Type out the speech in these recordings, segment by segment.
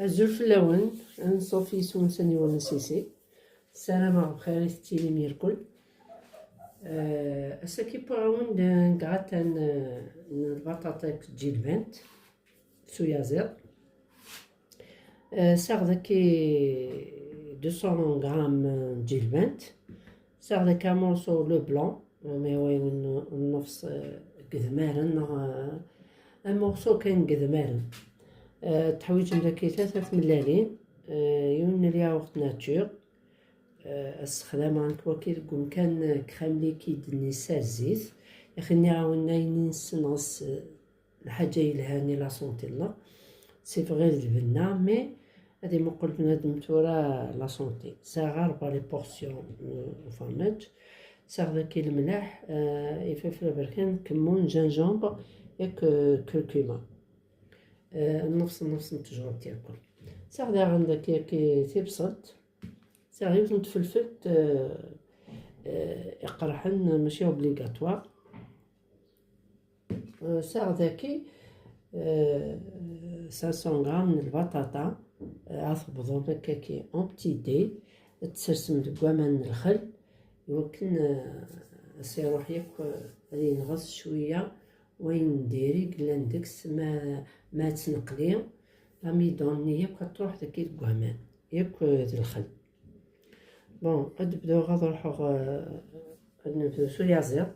الزول في اللون نصوفي سونسني ونسيسي السلام بخير ستيلي ميركل اساكي باون نقعد البطاطا تجي البنت سويا زير ساغ داكي 200 غرام تجي البنت ساغ داك مورسو لو بلون مي وين نفس قذمارن ان مورسو كاين قذمارن تحويج داكي 3 ملالين يون الياغورت ناتور استخدام كوا كيقول كان كريم ليكيد نساء الزيت يخليني عاونا ننص الحاجه يلهاني لا سونتي لا سي فغي الجبنه مي هادي مقول بنادم تورا لا سونتي ساغا 4 لي بورسيون فاماج ساغ داكي الملاح يفلفل بركان كمون جنجامبر ياك كركوما نفس التجربة تاعكم ساغ داغ عندك كي تبسط ساغ يوزن تفلفلت يقرحن ماشي اوبليغاتوار ساغ داكي 500 غرام من البطاطا عصبضهم هكاكي اون بتي دي تسرسم الكوامان من الخل يمكن سيروح ياك غادي نغص شويه وين نديري كلاندكس ما تنقلي لاميدون ياك تروح داكي الكوامان ياك د الخل بون غاد نبداو غاد نروحو غاد نبداو شويه زير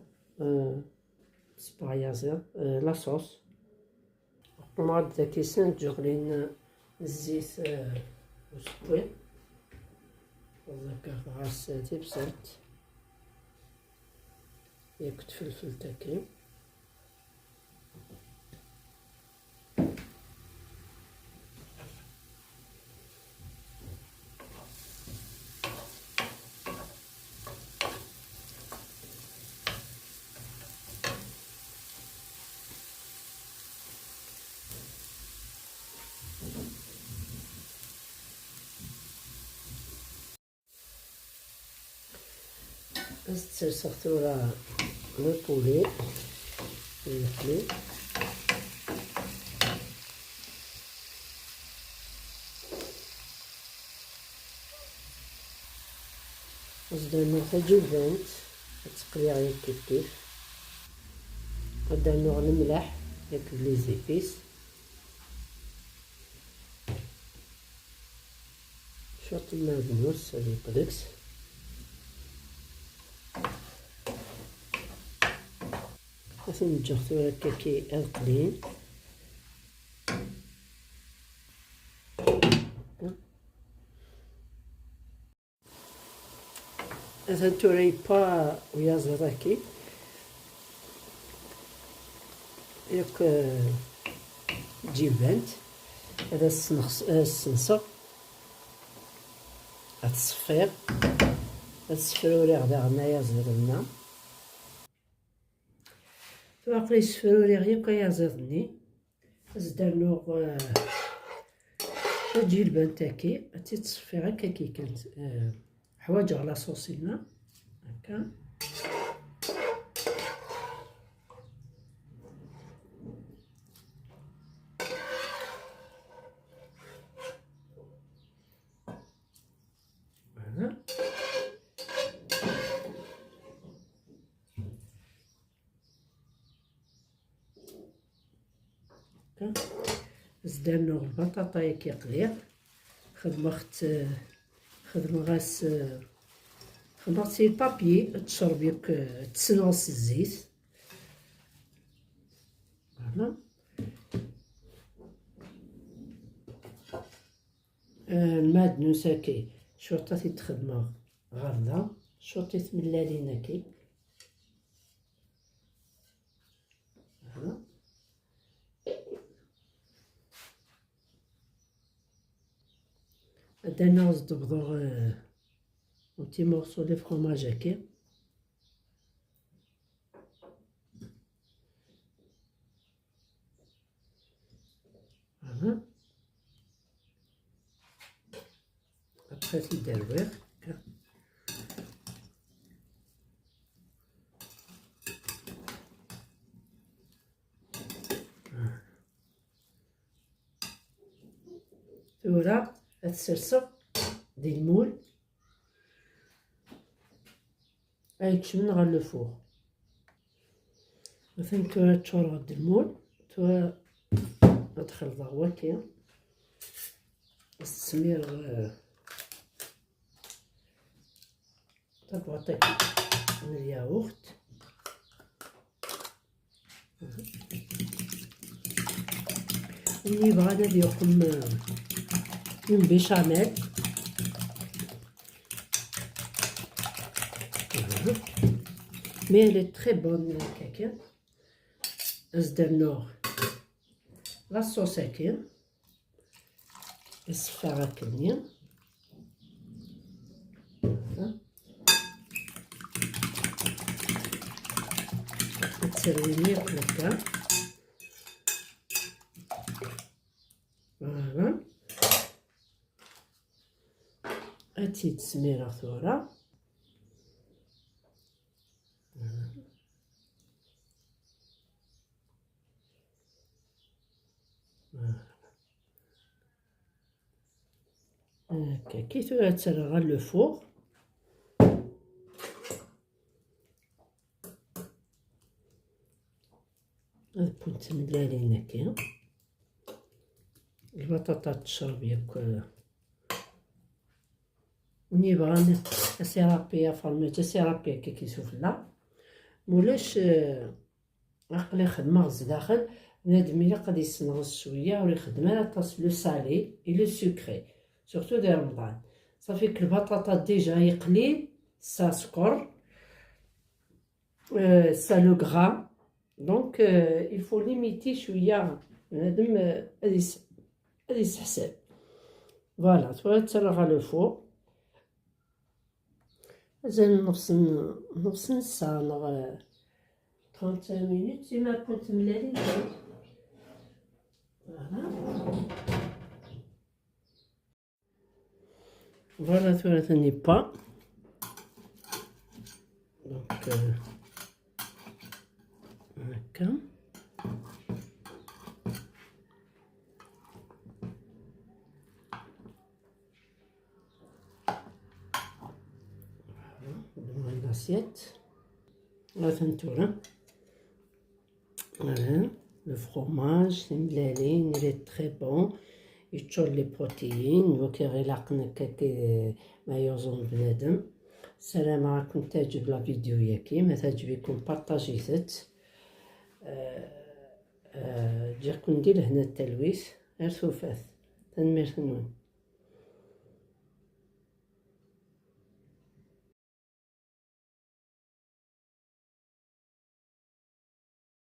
سبايا زير لاصوص غاد داكي 5 جوغلين الزيت وسكوي هكا غاس تبسط ياك تفلفل تاكي تسرسخ ثورة لو بولي المخلي وزدنا تجي البنت تقلي غير كيف ودرنا الملح ياك لي زيبيس شوط المعدنوس هادي قدكس مثلا نجغتو هكاكي القليل مثلا توري با ويا زراكي ياك تجي البنت هذا السنصر هاد الصفير هاد السفروري غدا غنايا زرنا باقي السفروري غير كيا زرني زدرنو تجي البنت هاكي تصفي هكا كي كانت حوايج على صوصينا هكا فوالا هكا زدرنا البطاطا كي قليق خدمة غاس خدمتي البابي تشرب ياك تسنغص الزيت فوالا المعدنوس هاكي شوطاتي تخدمة غارضة شوطيت ملالين هاكي فوالا درنا زدبضو بتي مورسو دو فروماج هاكي فوالا ابخي تيدرويغ هكا ثورة تورا هاد السرسق ديال المول يتشمن غير لو فوغ. مثلا تورا تشور ديال المول تورا تخلط هو كي السمير تبعطيك من الياغورت اللي بغا نديركم une béchamel. Mais elle est très bonne, quelqu'un. Nord. La sauce est qui? الصفارة كنية. تسوي هكا. فوالا. هاتي التسميرة ثورة. هكا كي تسرى غير لو فوغ. كنت مدلالين هكا البطاطا تشرب ياك مني بغا سيرابيا فرميجة سيرابيا كي كيسوفلا مولاش عقلي خدمة غز داخل بنادم إلا قد يسنغص شوية ولا يخدم على طاس لو سالي اي لو سكري سورتو ديال رمضان صافي البطاطا ديجا يقليل سا سكر سا لو غرا دونك il faut limiter شوية بنادم هادي يسحسب فوالا تسرغ لو فوق مازال نص ساعة نغ 35 مينوت زعما كنت ملالي فوالا ثاني با دونك هكا l'assiette. La tentura. Voilà. Le fromage, c'est mlaline, il est très bon. Il tchol les protéines. وكيغي لاقنا كاكي ما يوزن بنادم. السلام عليكم. تعجب لا فيديو ياكي ما تعجبكم بارطاجيتها. جاكم ندير هنا التلويث غير سوفات تنمير ثنون.